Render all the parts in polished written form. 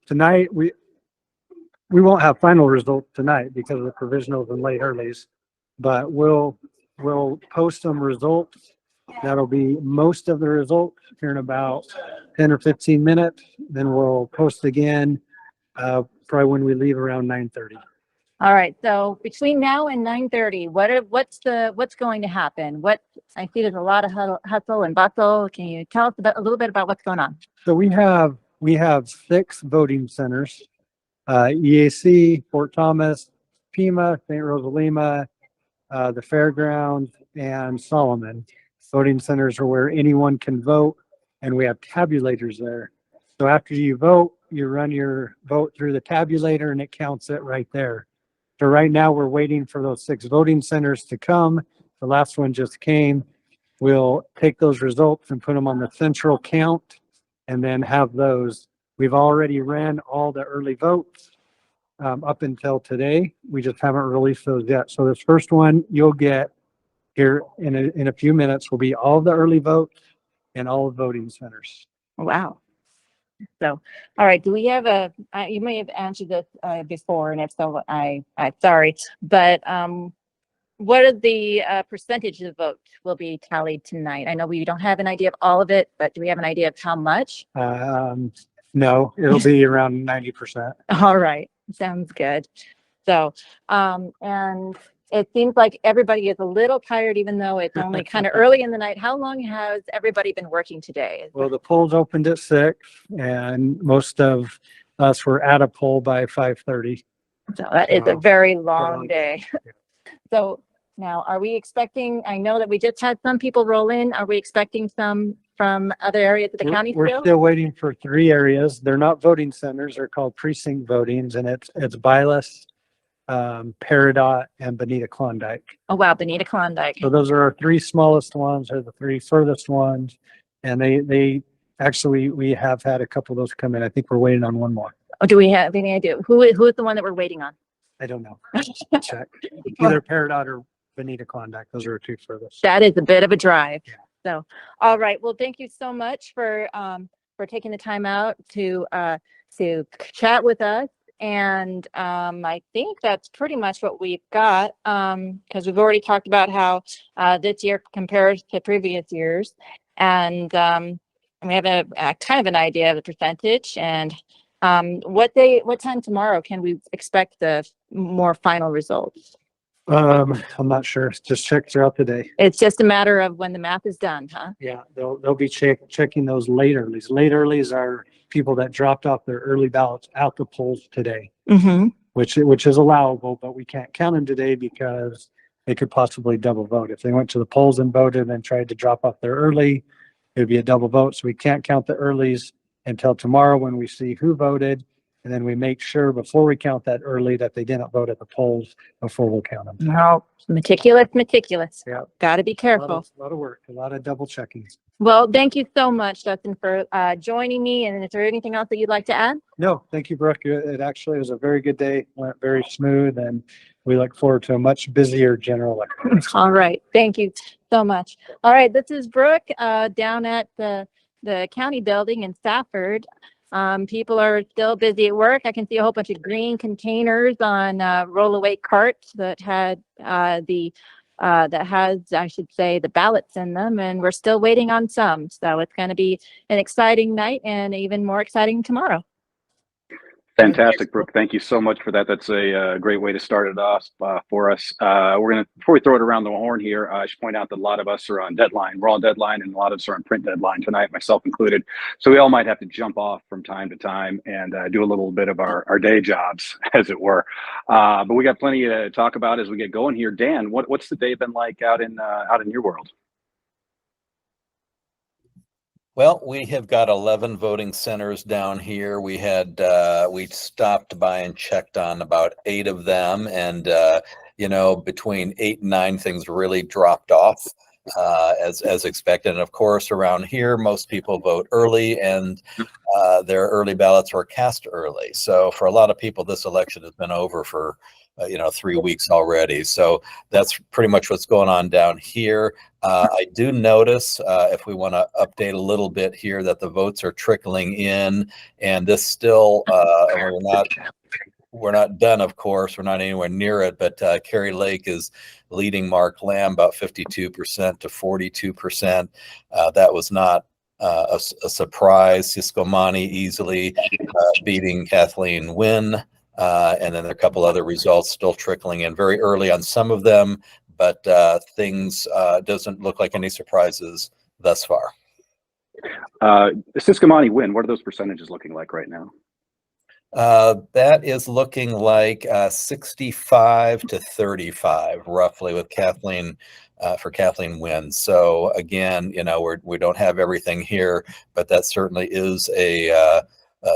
Tonight, we won't have final results tonight because of the provisionals and late earlies, but we'll post some results. That'll be most of the results here in about 10 or 15 minutes. Then we'll post again, probably when we leave around 9:30. All right. So between now and 9:30, what's going to happen? I see there's a lot of hustle and bustle. Can you tell us a little bit about what's going on? So we have 6 voting centers, EAC, Fort Thomas, Pima, St. Rosalima, the fairgrounds, and Solomon. Voting centers are where anyone can vote, and we have tabulators there. So after you vote, you run your vote through the tabulator and it counts it right there. So right now we're waiting for those 6 voting centers to come. The last one just came. We'll take those results and put them on the central count and then have those. We've already ran all the early votes up until today. We just haven't released those yet. So this first one you'll get here in a few minutes will be all the early votes and all the voting centers. Wow. So, all right. Do we have you may have answered this before, and if so, I'm sorry, but what are the percentage of votes will be tallied tonight? I know we don't have an idea of all of it, but do we have an idea of how much? No, it'll be around 90%. All right. Sounds good. So, and it seems like everybody is a little tired, even though it's only kind of early in the night. How long has everybody been working today? Well, the polls opened at 6, and most of us were at a poll by 5:30. So that is a very long day. So now, are we expecting, I know that we just had some people roll in. Are we expecting some from other areas of the county still? We're still waiting for 3 areas. They're not voting centers. They're called precinct votings, and it's Bylas, Peridot, and Bonita Klondike. Oh, wow. Bonita Klondike. So those are our 3 smallest ones, or the 3 furthest ones. And they actually, we have had a couple of those come in. I think we're waiting on one more. Oh, do we have any idea? Who is the one that we're waiting on? I don't know. Check. Either Peridot or Bonita Klondike. Those are our 2 furthest. That is a bit of a drive. Yeah. So, all right. Well, thank you so much for taking the time out to chat with us. And I think that's pretty much what we've got, because we've already talked about how this year compares to previous years, and we have a kind of an idea of the percentage. And what time tomorrow can we expect the more final results? I'm not sure. Just check throughout the day. It's just a matter of when the math is done, huh? Yeah, they'll be checking those late earlies. Late earlies are people that dropped off their early ballots out the polls today, which is allowable, but we can't count them today because they could possibly double vote. If they went to the polls and voted and tried to drop off their early, it would be a double vote. So we can't count the earlies until tomorrow when we see who voted. And then we make sure before we count that early that they didn't vote at the polls before we'll count them. No, meticulous. Yeah. Got to be careful. A lot of work, a lot of double checking. Well, thank you so much, Dustin, for joining me. And is there anything else that you'd like to add? No, thank you, Brooke. It actually was a very good day. Went very smooth, and we look forward to a much busier general election. All right. Thank you so much. All right. This is Brooke down at the county building in Stafford. People are still busy at work. I can see a whole bunch of green containers on roll-away carts that had I should say, the ballots in them, and we're still waiting on some. So it's going to be an exciting night, and even more exciting tomorrow. Fantastic, Brooke. Thank you so much for that. That's a great way to start it off for us. Before we throw it around the horn here, I should point out that a lot of us are on deadline. We're on deadline, and a lot of us are on print deadline tonight, myself included. So we all might have to jump off from time to time and do a little bit of our day jobs, as it were. But we got plenty to talk about as we get going here. Dan, what's the day been like out in your world? Well, we have got 11 voting centers down here. We had we stopped by and checked on about 8 of them, and between 8 and 9 things really dropped off. as expected. And of course, around here, most people vote early, and their early ballots were cast early. So for a lot of people, this election has been over for 3 weeks already. So that's pretty much what's going on down here. I do notice, if we want to update a little bit here, that the votes are trickling in, and this still, we're not done, of course. We're not anywhere near it, but Kerry Lake is leading Mark Lamb about 52% to 42%. That was not a surprise. Cisco Monte easily beating Kathleen Wynn. And then there are a couple other results still trickling in very early on some of them, but things doesn't look like any surprises thus far. Cisco Monte Wynn, what are those percentages looking like right now? That is looking like 65 to 35, roughly, with Kathleen for Kathleen Wynn. So again, we don't have everything here, but that certainly is a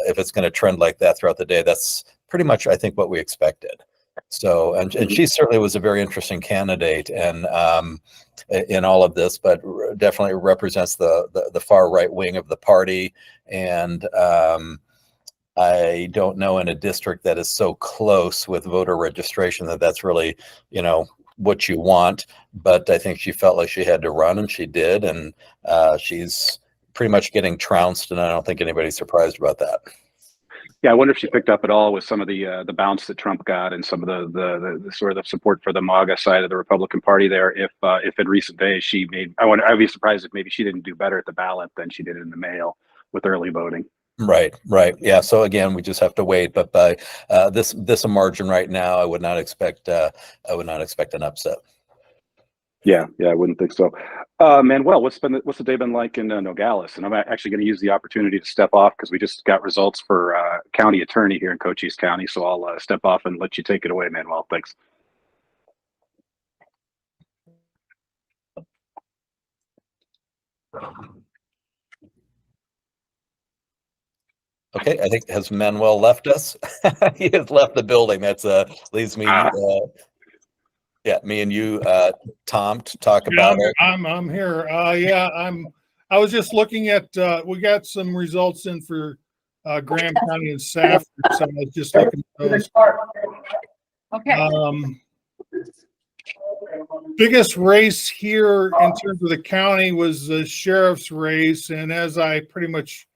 if it's going to trend like that throughout the day, that's pretty much, I think, what we expected. So, and she certainly was a very interesting candidate, and in all of this, but definitely represents the far right wing of the party. And I don't know in a district that is so close with voter registration that that's really, what you want. But I think she felt like she had to run, and she did. And she's pretty much getting trounced, and I don't think anybody's surprised about that. Yeah, I wonder if she picked up at all with some of the bounce that Trump got and some of the sort of support for the MAGA side of the Republican Party there. If in recent days I'd be surprised if maybe she didn't do better at the ballot than she did in the mail with early voting. Right. Yeah. So again, we just have to wait. But by this margin right now, I would not expect an upset. Yeah, I wouldn't think so. Manuel, what's the day been like in Nogales? And I'm actually going to use the opportunity to step off because we just got results for county attorney here in Cochise County. So I'll step off and let you take it away, Manuel. Thanks. Okay, I think has Manuel left us? He has left the building. That's leaves me. Me and you, Tom, to talk about it. I'm here. I was just looking at. We got some results in for Graham County and Safford, so I was just looking at those. Okay. Biggest race here in terms of the county was the sheriff's race, and as I pretty much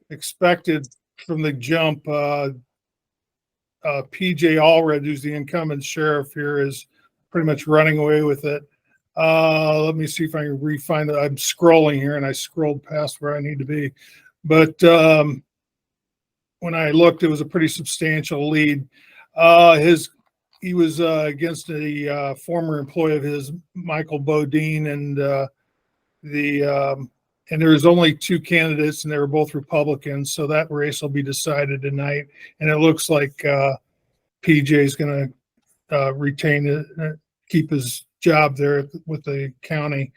expected from the jump, PJ Alldred, who's the incumbent sheriff here, is pretty much running away with it. Let me see if I can re-find it. I'm scrolling here, and I scrolled past where I need to be. But when I looked, it was a pretty substantial lead. He was against a former employee of his, Michael Bodine, and and there's only two candidates, and they were both Republicans. So that race will be decided tonight. And it looks like PJ is going to retain it, keep his job there with the county.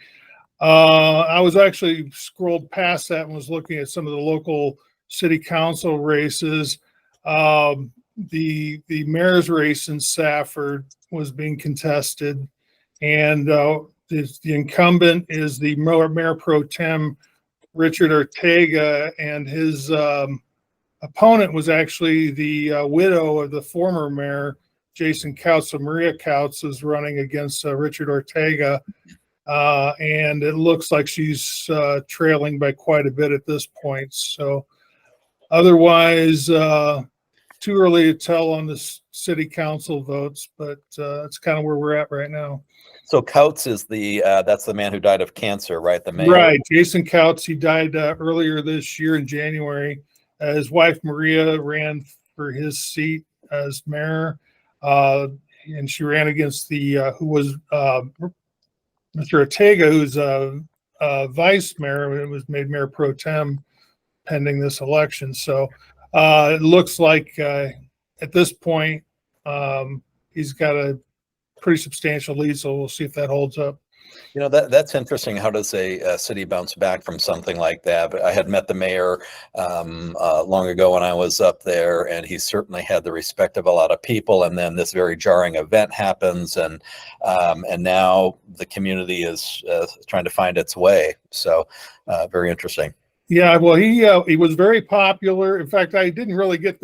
I was actually scrolled past that and was looking at some of the local city council races. The mayor's race in Safford was being contested, and the incumbent is the mayor pro tem Richard Ortega, and his opponent was actually the widow of the former mayor, Jason Couts. So Maria Couts is running against Richard Ortega, and it looks like she's trailing by quite a bit at this point. So otherwise, too early to tell on the city council votes, but it's kind of where we're at right now. So Couts is that's the man who died of cancer, right? The mayor. Right, Jason Couts. He died earlier this year in January. His wife Maria ran for his seat as mayor, and she ran against the who was Mr. Ortega, who's vice mayor, and was made mayor pro tem pending this election. So it looks like at this point he's got a pretty substantial lead, so we'll see if that holds up. You know, that's interesting. How does a city bounce back from something like that? But I had met the mayor long ago when I was up there, and he certainly had the respect of a lot of people. And then this very jarring event happens, and now the community is trying to find its way. So very interesting. Yeah, well, he was very popular. In fact, I didn't really get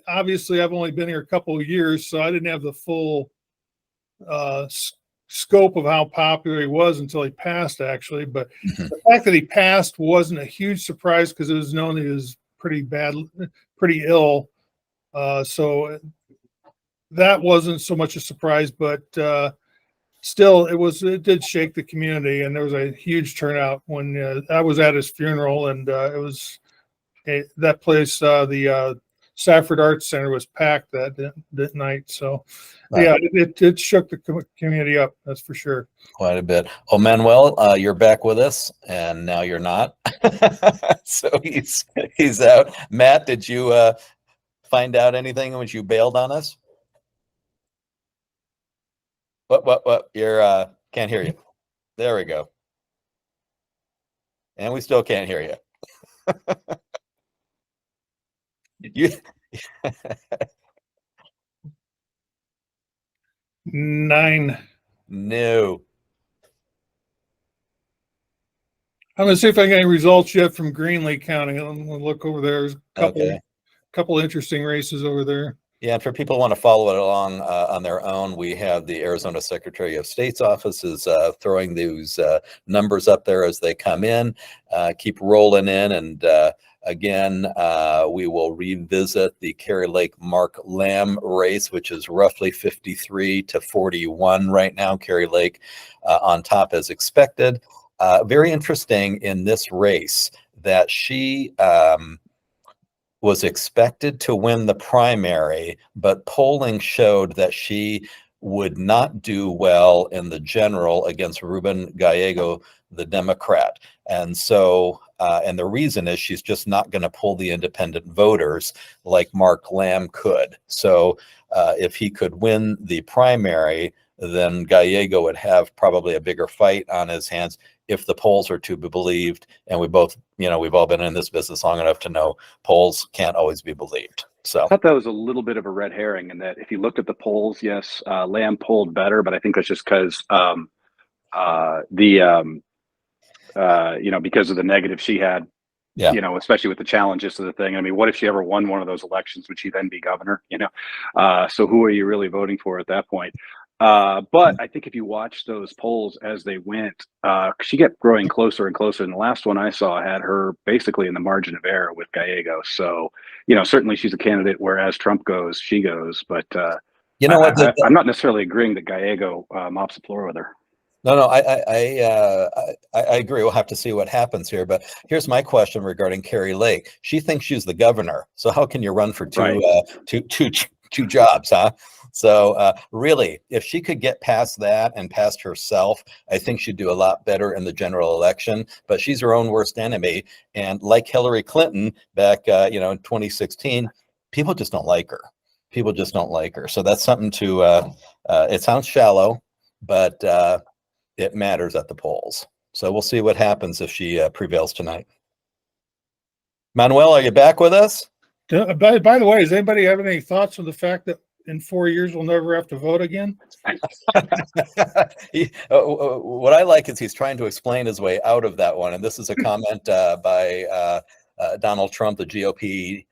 obviously I've only been here a couple of years, so I didn't have the full scope of how popular he was until he passed, actually. But the fact that he passed wasn't a huge surprise because it was known he was pretty ill. So that wasn't so much a surprise, but still, it did shake the community, and there was a huge turnout when I was at his funeral, and it was that place, the Safford Arts Center, was packed that night. So, yeah, it shook the community up. That's for sure. Quite a bit. Oh, Manuel, you're back with us, and now you're not. So he's out. Matt, did you find out anything when you bailed on us? What? You're can't hear you. There we go. And we still can't hear you. You 9. No. I'm gonna see if I get any results yet from Greenlee County. I'm gonna look over there. There's a couple interesting races over there. Yeah, and for people who want to follow it along on their own, we have the Arizona Secretary of State's office is throwing those numbers up there as they come in. Keep rolling in, and again, we will revisit the Carrie Lake Mark Lamb race, which is roughly 53 to 41 right now. Carrie Lake on top as expected. Very interesting in this race that she was expected to win the primary, but polling showed that she would not do well in the general against Ruben Gallego, the Democrat. And so, and the reason is she's just not going to pull the independent voters like Mark Lamb could. So if he could win the primary, then Gallego would have probably a bigger fight on his hands if the polls are to be believed. And we both, we've all been in this business long enough to know polls can't always be believed. So I thought that was a little bit of a red herring in that if you looked at the polls, yes, Lamb polled better, but I think that's just because because of the negative she had, especially with the challenges to the thing. I mean, what if she ever won one of those elections? Would she then be governor? So who are you really voting for at that point? But I think if you watch those polls as they went, she kept growing closer and closer. And the last one I saw had her basically in the margin of error with Gallego. So, certainly she's a candidate, whereas Trump goes, she goes. But I'm not necessarily agreeing that Gallego mops the floor with her. No, I agree. We'll have to see what happens here. But here's my question regarding Carrie Lake. She thinks she's the governor. So how can you run for two jobs, huh? So really, if she could get past that and past herself, I think she'd do a lot better in the general election. But she's her own worst enemy. And like Hillary Clinton back, in 2016, people just don't like her. People just don't like her. So that's something to, it sounds shallow, but it matters at the polls. So we'll see what happens if she prevails tonight. Manuel, are you back with us? By the way, does anybody have any thoughts on the fact that in 4 years we'll never have to vote again? What I like is he's trying to explain his way out of that one. And this is a comment by Donald Trump, the GOP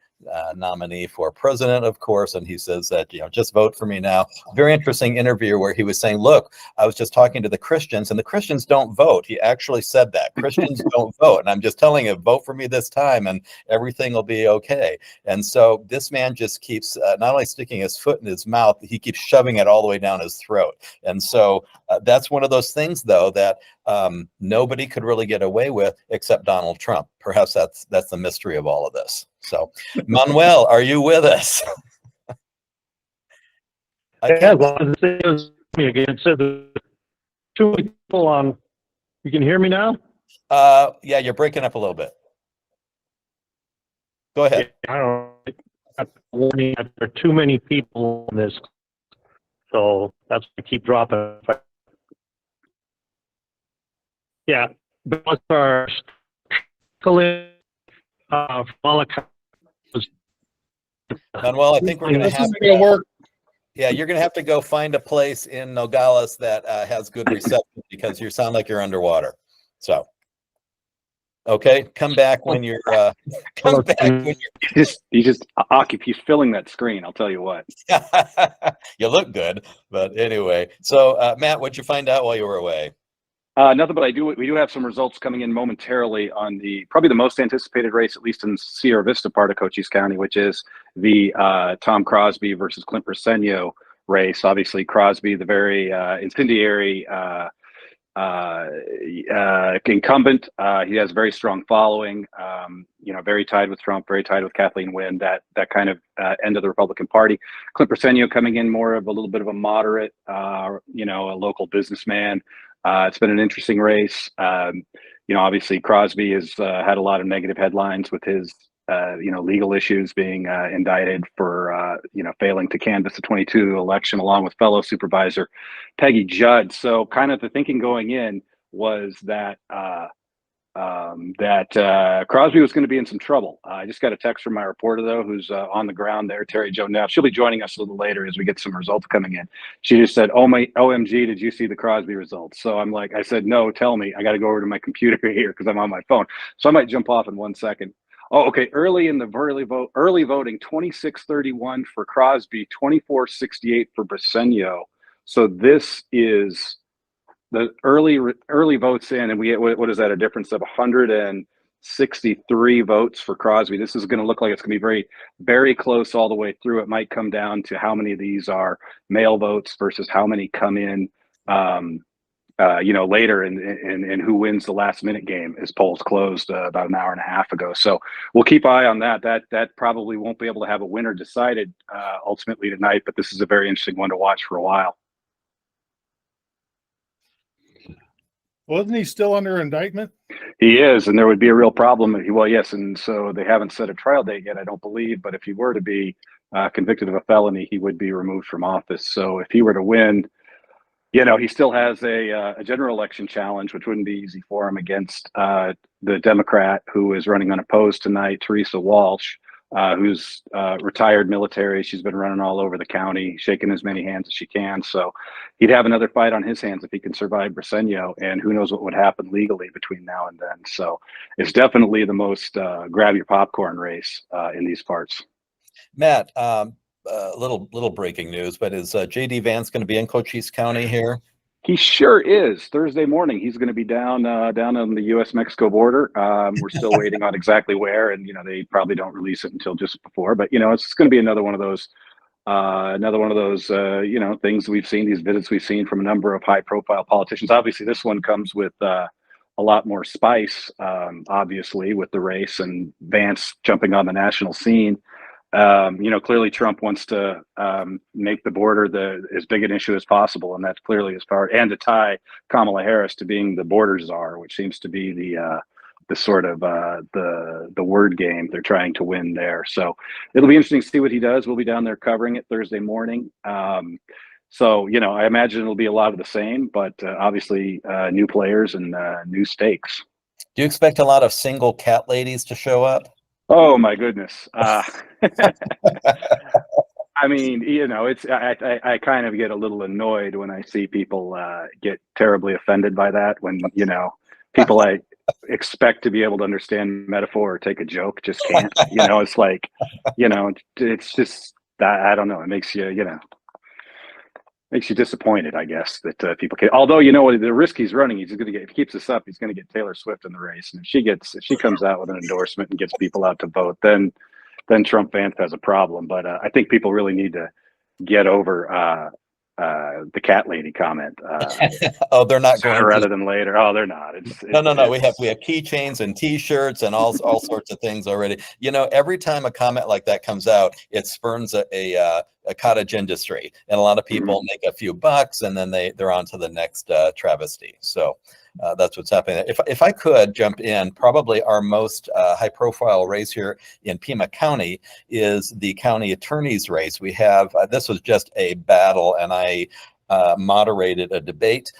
nominee for president, of course, and he says that just vote for me now. Very interesting interview where he was saying, look, I was just talking to the Christians and the Christians don't vote. He actually said that Christians don't vote, and I'm just telling him, vote for me this time and everything will be okay. And so this man just keeps not only sticking his foot in his mouth, he keeps shoving it all the way down his throat. And so that's one of those things, though, that nobody could really get away with except Donald Trump. Perhaps that's the mystery of all of this. So, Manuel, are you with us? Yeah, well, me again. So the two people on. You can hear me now? Yeah, you're breaking up a little bit. Go ahead. Yeah, I don't know. Warning, there are too many people on this, so that's why I keep dropping. Yeah, both are from all accounts. Manuel, I think we're going to This have isn't gonna work. yeah, you're going to have to go find a place in Nogales that has good reception because you sound like you're underwater. So, okay, come back when you're come back when He's filling that screen. I'll tell you what. you look good. But anyway, so Matt, what'd you find out while you were away? Nothing, but we do have some results coming in momentarily on probably the most anticipated race, at least in Sierra Vista part of Cochise County, which is the Tom Crosby versus Clint Briseno race. Obviously, Crosby, the very incendiary incumbent. He has a very strong following. Very tied with Trump, very tied with Kathleen Wynne. That kind of end of the Republican Party. Clint Briseno coming in more of a little bit of a moderate, a local businessman. It's been an interesting race. Obviously Crosby has had a lot of negative headlines with his, legal issues, being indicted for, failing to canvass the 22 election along with fellow supervisor Peggy Judd. So kind of the thinking going in was that Crosby was going to be in some trouble. I just got a text from my reporter, though, who's on the ground there, Terry Jo Neff. She'll be joining us a little later as we get some results coming in. She just said, "Oh my, OMG, did you see the Crosby results?" So I said, "No, tell me. I got to go over to my computer here because I'm on my phone." So I might jump off in 1 second. Oh, okay. Early voting, 26-31 for Crosby, 24-68 for Briseno. So this is the early votes in, and we get, what is that, a difference of 163 votes for Crosby. This is going to look like it's going to be very, very close all the way through. It might come down to how many of these are mail votes versus how many come in later, and who wins the last minute game as polls closed about an hour and a half ago. So we'll keep eye on that. That probably won't be able to have a winner decided ultimately tonight, but this is a very interesting one to watch for a while. Wasn't he still under indictment? He is, and there would be a real problem. Well, yes, and so they haven't set a trial date yet, I don't believe, but if he were to be convicted of a felony, he would be removed from office. So if he were to win, he still has a general election challenge, which wouldn't be easy for him against the Democrat who is running unopposed tonight, Teresa Walsh, who's retired military. She's been running all over the county, shaking as many hands as she can. So he'd have another fight on his hands if he can survive Briseno, and who knows what would happen legally between now and then. So it's definitely the most grab your popcorn race in these parts. Matt, little breaking news, but is JD Vance going to be in Cochise County here? He sure is. Thursday morning, he's going to be down on the U.S.-Mexico border. We're still waiting on exactly where, and they probably don't release it until just before. But it's going to be another one of those things we've seen. These visits we've seen from a number of high-profile politicians. Obviously, this one comes with a lot more spice. Obviously, with the race and Vance jumping on the national scene. Clearly Trump wants to make the border as big an issue as possible, and that's clearly his part, and to tie Kamala Harris to being the border czar, which seems to be the sort of the word game they're trying to win there. So it'll be interesting to see what he does. We'll be down there covering it Thursday morning. So I imagine it'll be a lot of the same, but obviously new players and new stakes. Do you expect a lot of single cat ladies to show up? Oh my goodness. I mean, I kind of get a little annoyed when I see people get terribly offended by that, when, people I expect to be able to understand metaphor or take a joke just can't. It's like, it's just, I don't know. It makes you, makes you disappointed, I guess, that people can. Although, the risk he's running, he's going to get, if he keeps this up, he's going to get Taylor Swift in the race. And if she comes out with an endorsement and gets people out to vote, then Trump Vance has a problem. But I think people really need to get over the cat lady comment. Oh, they're not going rather than later. Oh, they're not. No. We have keychains and T-shirts and all sorts of things already. Every time a comment like that comes out, it spurns a cottage industry, and a lot of people make a few bucks, and then they're on to the next travesty. So that's what's happening. If I could jump in, probably our most high-profile race here in Pima County is the county attorney's race. We have this was just a battle, and I moderated a debate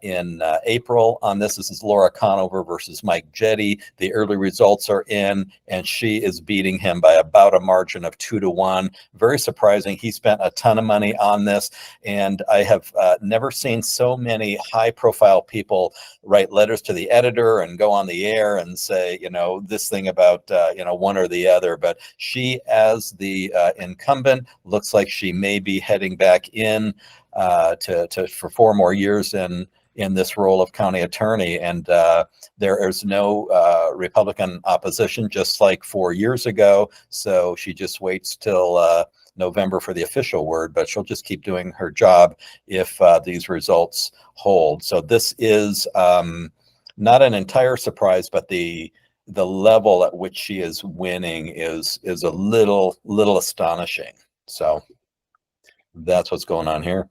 in April on this. This is Laura Conover versus Mike Jetty. The early results are in, and she is beating him by about a margin of 2-1. Very surprising. He spent a ton of money on this, and I have never seen so many high-profile people write letters to the editor and go on the air and say, you know, this thing about, you know, one or the other. But she, as the incumbent, looks like she may be heading back in for 4 more years in this role of county attorney. And there is no Republican opposition, just like 4 years ago. So she just waits till November for the official word, but she'll just keep doing her job if these results hold. So this is not an entire surprise, but the level at which she is winning is a little astonishing. So that's what's going on here.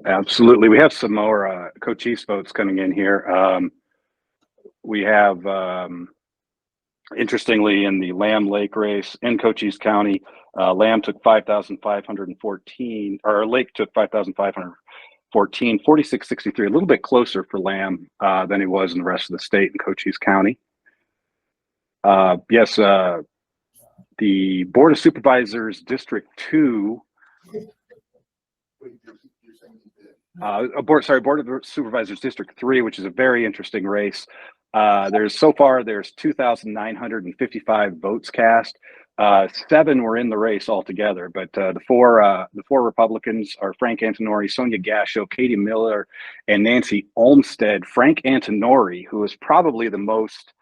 Absolutely. We have some more Cochise votes coming in here. We have, interestingly, in the Lamb Lake race in Cochise County, Lamb took 5,514, or Lake took 5,514, 4663, a little bit closer for Lamb than he was in the rest of the state in Cochise County. Yes, the Board of Supervisors District 2, Board of Supervisors District 3, which is a very interesting race. There's 2,955 votes cast. 7 were in the race altogether, but the four Republicans are Frank Antinori, Sonia Gasho, Katie Miller, and Nancy Olmstead. Frank Antinori, who is probably the most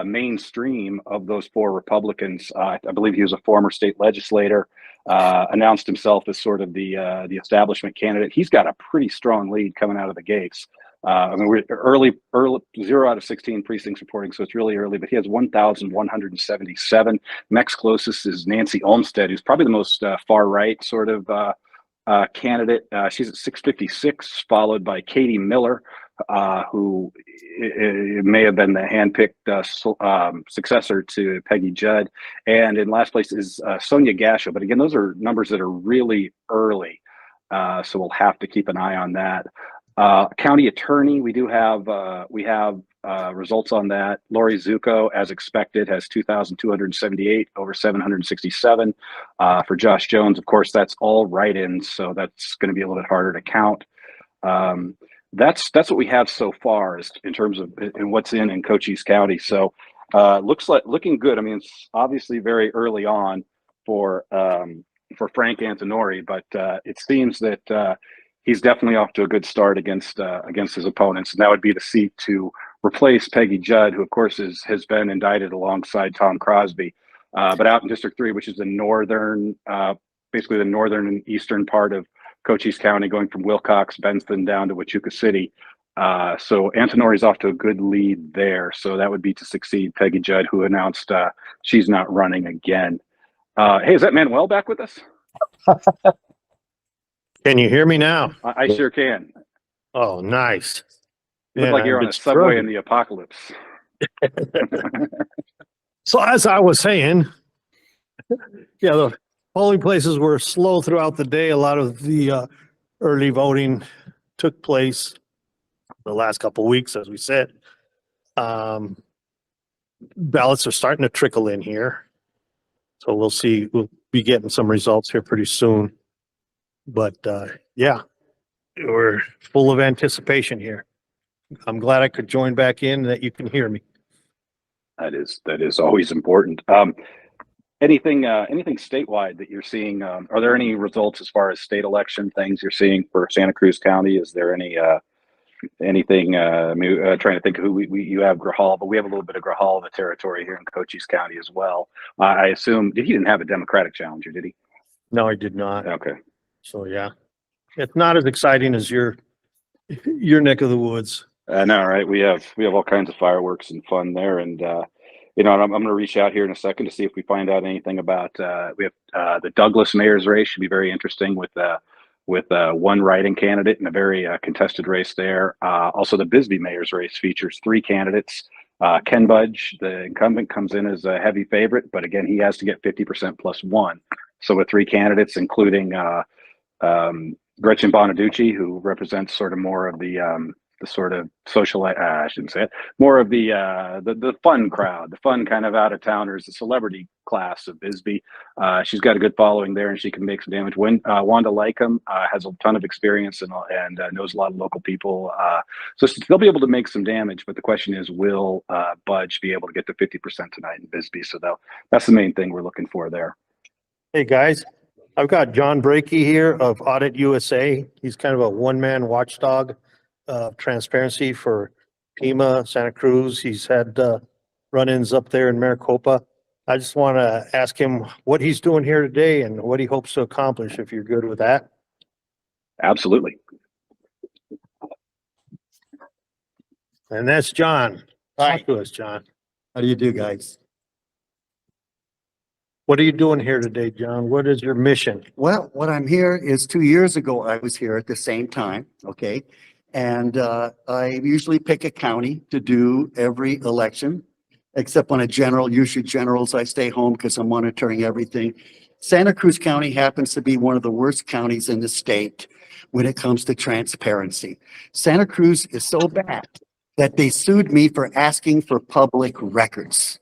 mainstream of those 4 Republicans, I believe he was a former state legislator, announced himself as sort of the establishment candidate. He's got a pretty strong lead coming out of the gates. I mean, we're early 0 out of 16 precincts reporting, so it's really early, but he has 1,177. Next closest is Nancy Olmstead, who's probably the most far right sort of candidate. She's at 656, followed by Katie Miller, who it may have been the handpicked successor to Peggy Judd. And in last place is Sonia Gasho. But again, those are numbers that are really early. So we'll have to keep an eye on that. County attorney, we have results on that. Lori Zucco, as expected, has 2,278 over 767. For Josh Jones, of course, that's all write-ins, so that's going to be a little bit harder to count. That's what we have so far in terms of what's in Cochise County. So looking good. I mean, it's obviously very early on for Frank Antinori, but it seems that he's definitely off to a good start against his opponents, and that would be the seat to replace Peggy Judd, who of course has been indicted alongside Tom Crosby, but out in District 3, which is the northern, basically the northern and eastern part of Cochise County, going from Wilcox, Benson down to Huachuca City. So Antinori's off to a good lead there. So that would be to succeed Peggy Judd, who announced she's not running again. Hey, is that Manuel back with us? Can you hear me now? I sure can. Oh, nice. Look like you're on a subway in the apocalypse. So as I was saying, yeah, the polling places were slow throughout the day. A lot of the early voting took place the last couple of weeks, as we said. Ballots are starting to trickle in here. So we'll see. We'll be getting some results here pretty soon. But yeah, we're full of anticipation here. I'm glad I could join back in, that you can hear me. That is always important. Anything statewide that you're seeing? Are there any results as far as state election things you're seeing for Santa Cruz County? Is there anything? Trying to think of who you have Grijalva, but we have a little bit of Grijalva territory here in Cochise County as well. I assume he didn't have a Democratic challenger, did he? No, I did not. Okay. So yeah, it's not as exciting as your neck of the woods. I know, right? We have all kinds of fireworks and fun there, and I'm going to reach out here in a second to see if we find out anything about. We have the Douglas mayor's race should be very interesting with one write-in candidate in a very contested race there. Also, the Bisbee mayor's race features 3 candidates. Ken Budge, the incumbent, comes in as a heavy favorite, but again, he has to get 50% plus 1. So with 3 candidates, including Gretchen Bonaducci, who represents sort of more of the sort of social, I shouldn't say it, more of the fun crowd, the fun kind of out of towners, the celebrity class of Bisbee. She's got a good following there, and she can make some damage. Wanda Lycum has a ton of experience and knows a lot of local people, so they'll be able to make some damage. But the question is, will Budge be able to get to 50% tonight in Bisbee? So that's the main thing we're looking for there. Hey, guys, I've got John Brakey here of Audit USA. He's kind of a one-man watchdog of transparency for Pima, Santa Cruz. He's had run-ins up there in Maricopa. I just want to ask him what he's doing here today and what he hopes to accomplish, if you're good with that. Absolutely. And that's John. Hi. Talk to us, John. How do you do, guys? What are you doing here today, John? What is your mission? Well, what I'm here is 2 years ago, I was here at the same time, okay? And I usually pick a county to do every election, except on a general, usually generals, I stay home because I'm monitoring everything. Santa Cruz County happens to be one of the worst counties in the state when it comes to transparency. Santa Cruz is so bad that they sued me for asking for public records.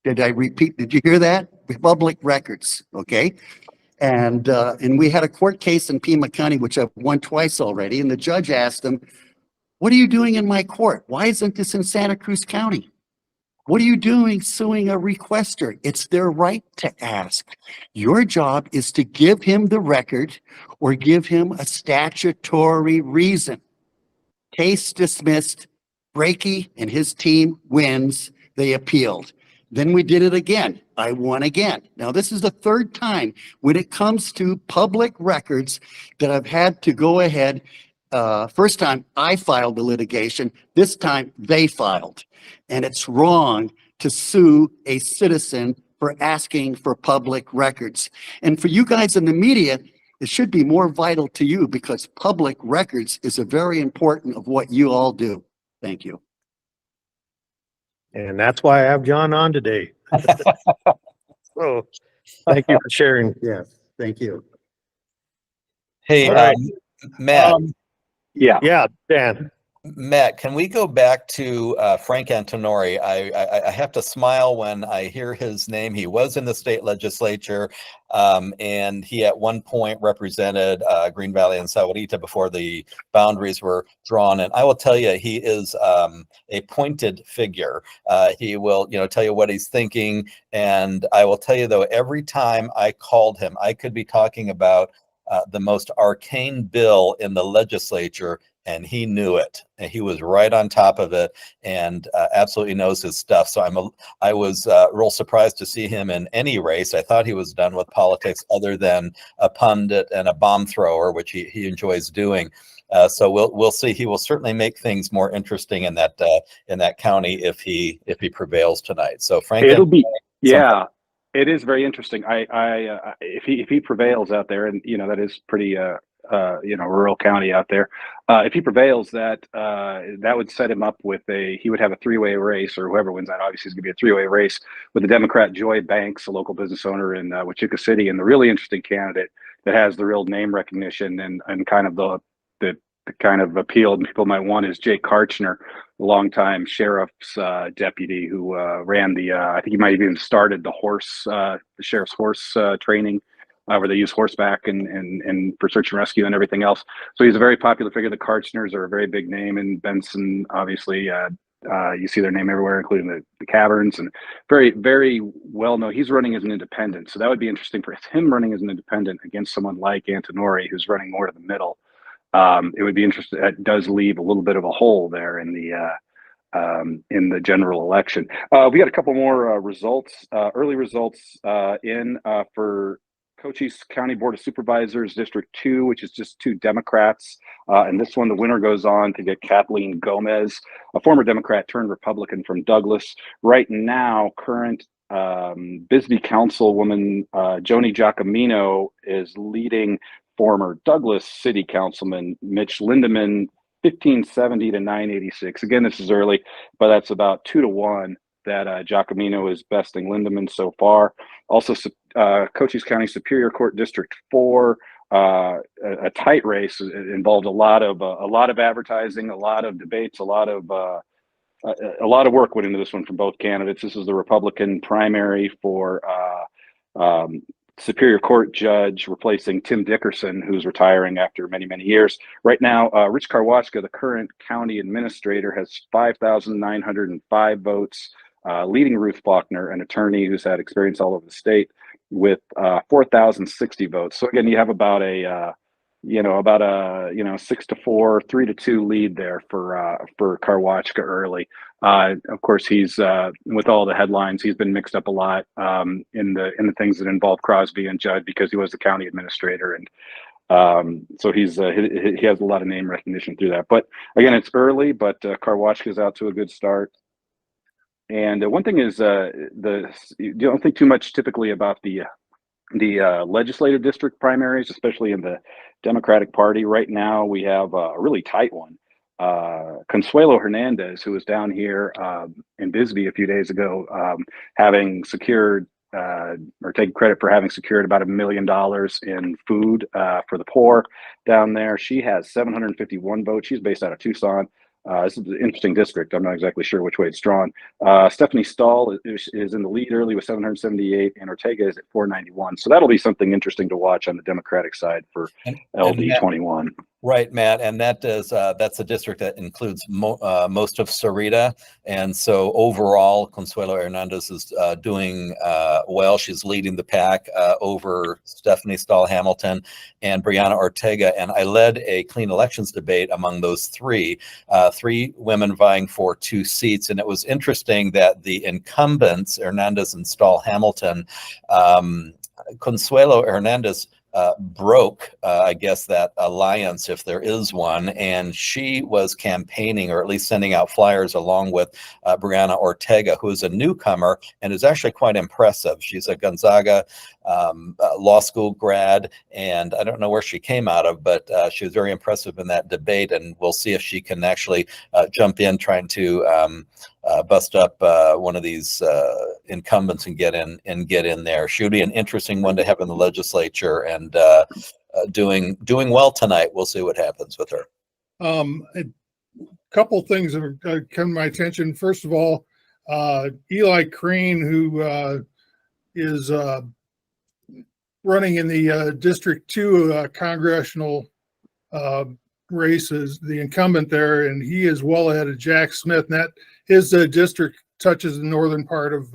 Did I repeat? Did you hear that? Public records, okay? And we had a court case in Pima County, which I've won twice already. And the judge asked him, "What are you doing in my court? Why isn't this in Santa Cruz County? What are you doing suing a requester? It's their right to ask. Your job is to give him the record or give him a statutory reason." Case dismissed. Brakey and his team wins. They appealed. Then we did it again. I won again. Now, this is the third time when it comes to public records that I've had to go ahead. First time I filed the litigation. This time they filed. And it's wrong to sue a citizen for asking for public records. And for you guys in the media, it should be more vital to you because public records is a very important of what you all do. Thank you. And that's why I have John on today. So thank you for sharing. Yes, thank you. Hey, All right. Matt, Yeah, Dan. Matt, can we go back to Frank Antonori? I have to smile when I hear his name. He was in the state legislature, and he at one point represented Green Valley and Sahuarita before the boundaries were drawn. And I will tell you, he is a pointed figure. He will, tell you what he's thinking. And I will tell you, though, every time I called him, I could be talking about the most arcane bill in the legislature, and he knew it, and he was right on top of it, and absolutely knows his stuff. So I was real surprised to see him in any race. I thought he was done with politics, other than a pundit and a bomb thrower, which he enjoys doing. So we'll see. He will certainly make things more interesting in that county if he prevails tonight. So Frank, it'll be it is very interesting. If he prevails out there, and that is pretty rural county out there. If he prevails, that would set him up with he would have a three-way race, or whoever wins that obviously is going to be a three-way race with the Democrat Joy Banks, a local business owner in Wichita City, and the really interesting candidate that has the real name recognition and kind of the kind of appeal people might want is Jay Karchner, a longtime sheriff's deputy who ran I think he might have even started the sheriff's horse training, where they use horseback and for search and rescue and everything else. So he's a very popular figure. The Karchners are a very big name in Benson. Obviously, you see their name everywhere, including the caverns, and very, very well known. He's running as an independent. So that would be interesting for him running as an independent against someone like Antonori, who's running more to the middle. It would be interesting. That does leave a little bit of a hole there in the general election. We got a couple more results, early results for Cochise County Board of Supervisors, District 2, which is just 2 Democrats. And this one, the winner goes on to get Kathleen Gomez, a former Democrat turned Republican from Douglas. Right now, current Bisbee Councilwoman Joni Giacomino is leading former Douglas City Councilman Mitch Lindeman 1570 to 986. Again, this is early, but that's about 2-1 that Giacomino is besting Lindeman so far. Also, Cochise County Superior Court District 4, a tight race. It involved a lot of advertising, a lot of debates, a lot of work went into this one from both candidates. This is the Republican primary for Superior Court judge replacing Tim Dickerson, who's retiring after many, many years. Right now, Rich Karwachka, the current county administrator, has 5,905 votes, leading Ruth Faulkner, an attorney who's had experience all over the state, with 4,060 votes. So again, you have about a 6-4, 3-2 lead there for Karwachka early. Of course, he's with all the headlines, he's been mixed up a lot in the things that involve Crosby and Judd, because he was the county administrator, and so he has a lot of name recognition through that. But again, it's early, but Karwachka is out to a good start. And one thing is, you don't think too much typically about the legislative district primaries, especially in the Democratic Party. Right now, we have a really tight one. Consuelo Hernandez, who was down here in Bisbee a few days ago, having secured or taking credit for having secured about $1 million in food for the poor down there. She has 751 votes. She's based out of Tucson. This is an interesting district. I'm not exactly sure which way it's drawn. Stephanie Stahl is in the lead early with 778, and Ortega is at 491. So that'll be something interesting to watch on the Democratic side for LD 21. Right, Matt, and that's a district that includes most of Sahuarita, and so overall, Consuelo Hernandez is doing well. She's leading the pack over Stephanie Stahl Hamilton and Brianna Ortega, and I led a clean elections debate among those three women vying for 2 seats, and it was interesting that the incumbents, Hernandez and Stahl Hamilton, Consuelo Hernandez broke, I guess, that alliance, if there is one, and she was campaigning, or at least sending out flyers, along with Brianna Ortega, who is a newcomer and is actually quite impressive. She's a Gonzaga law school grad, and I don't know where she came out of, but she was very impressive in that debate, and we'll see if she can actually jump in trying to bust up one of these incumbents and get in there. She would be an interesting one to have in the legislature, and doing well tonight. We'll see what happens with her. A couple things that have come to my attention. First of all, Eli Crane, who is running in the District 2 congressional race, is the incumbent there, and he is well ahead of Jack Smith. And that his district touches the northern part of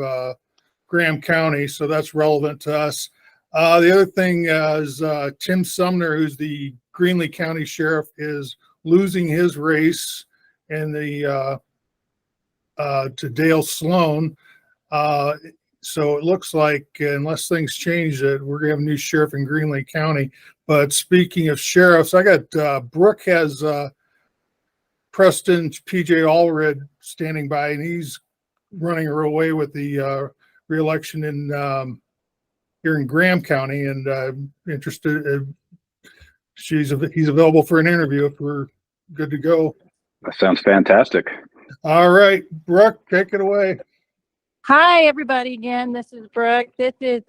Graham County, so that's relevant to us. The other thing is Tim Sumner, who's the Greenlee County Sheriff, is losing his race in the to Dale Sloan. So it looks like, unless things change, that we're gonna have a new sheriff in Greenlee County. But speaking of sheriffs, I got Brooke has Preston PJ Alldred standing by, and he's running her away with the re-election in here in Graham County, and interested. He's available for an interview if we're good to go. That sounds fantastic. All right, Brooke, take it away. Hi, everybody. Again, this is Brooke. This is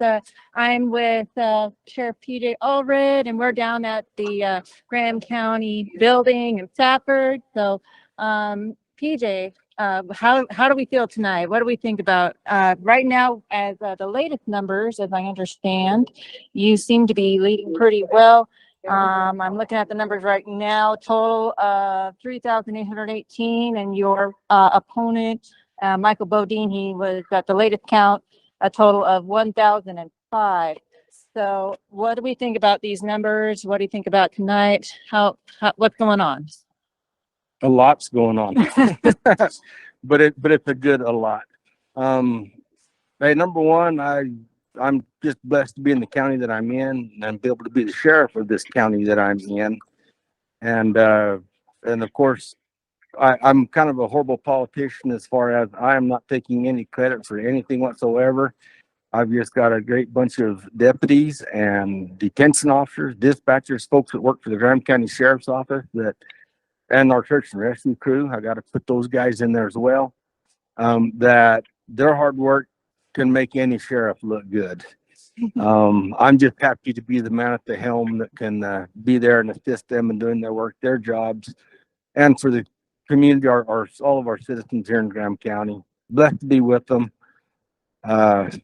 I'm with Sheriff PJ Alldred, and we're down at the Graham County building in Safford. So, PJ, how do we feel tonight? What do we think about right now? As the latest numbers, as I understand, you seem to be leading pretty well. I'm looking at the numbers right now. Total 3,818, and your opponent, Michael Bodine, he was at the latest count a total of 1,005. So, what do we think about these numbers? What do you think about tonight? What's going on? A lot's going on, but it's a good a lot. Hey, number one, I'm just blessed to be in the county that I'm in and be able to be the sheriff of this county that I'm in. And of course, I'm kind of a horrible politician as far as I am not taking any credit for anything whatsoever. I've just got a great bunch of deputies and detention officers, dispatchers, folks that work for the Graham County Sheriff's Office and our search and rescue crew. I got to put those guys in there as well. That their hard work can make any sheriff look good. I'm just happy to be the man at the helm that can be there and assist them in doing their work, their jobs, and for the community, our all of our citizens here in Graham County. Blessed to be with them. And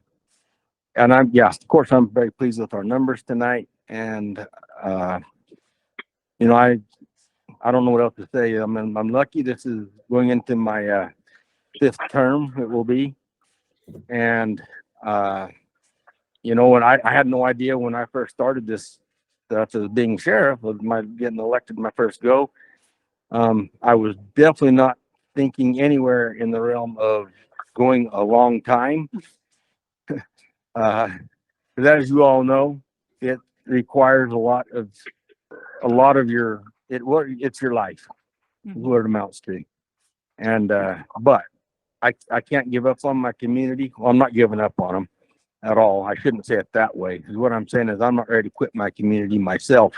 of course, I'm very pleased with our numbers tonight. And I don't know what else to say. I'm lucky. This is going into my 5th term. It will be, and and I had no idea when I first started this that as being sheriff was my getting elected my first go. I was definitely not thinking anywhere in the realm of going a long time. That, as you all know, it requires a lot of your it's your life, is what it amounts to. And but I can't give up on my community. Well, I'm not giving up on them at all. I shouldn't say it that way. Because what I'm saying is I'm not ready to quit my community myself.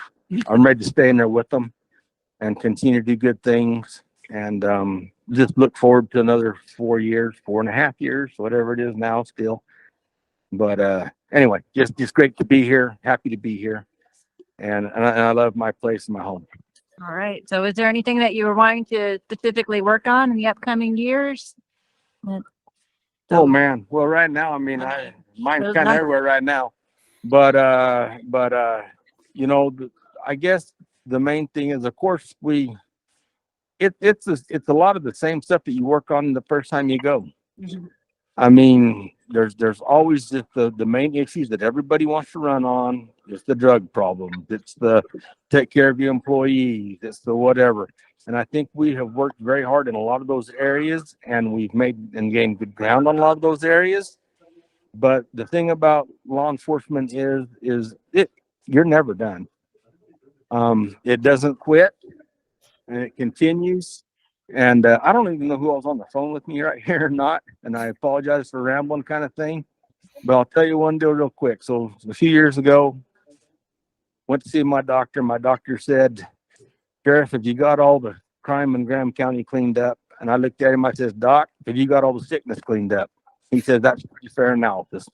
I'm ready to stay in there with them and continue to do good things. And just look forward to another 4 years, 4.5 years, whatever it is now still. But anyway, just great to be here. Happy to be here. And I love my place and my home. All right. So is there anything that you were wanting to specifically work on in the upcoming years? Oh man. Well, right now, I mean, mine's kind of everywhere right now, but I guess the main thing is, of course, it's a lot of the same stuff that you work on the first time you go. Mhm. I mean, there's always just the main issues that everybody wants to run on. It's the drug problem. It's the take care of your employees. It's the whatever. And I think we have worked very hard in a lot of those areas, and we've made and gained good ground on a lot of those areas. But the thing about law enforcement is you're never done. It doesn't quit, and it continues. And I don't even know who I was on the phone with me right here or not. And I apologize for rambling kind of thing. But I'll tell you one deal real quick. So a few years ago, went to see my doctor. My doctor said, Sheriff, have you got all the crime in Graham County cleaned up? And I looked at him, I said, Doc, have you got all the sickness cleaned up? He said, that's pretty fair analysis.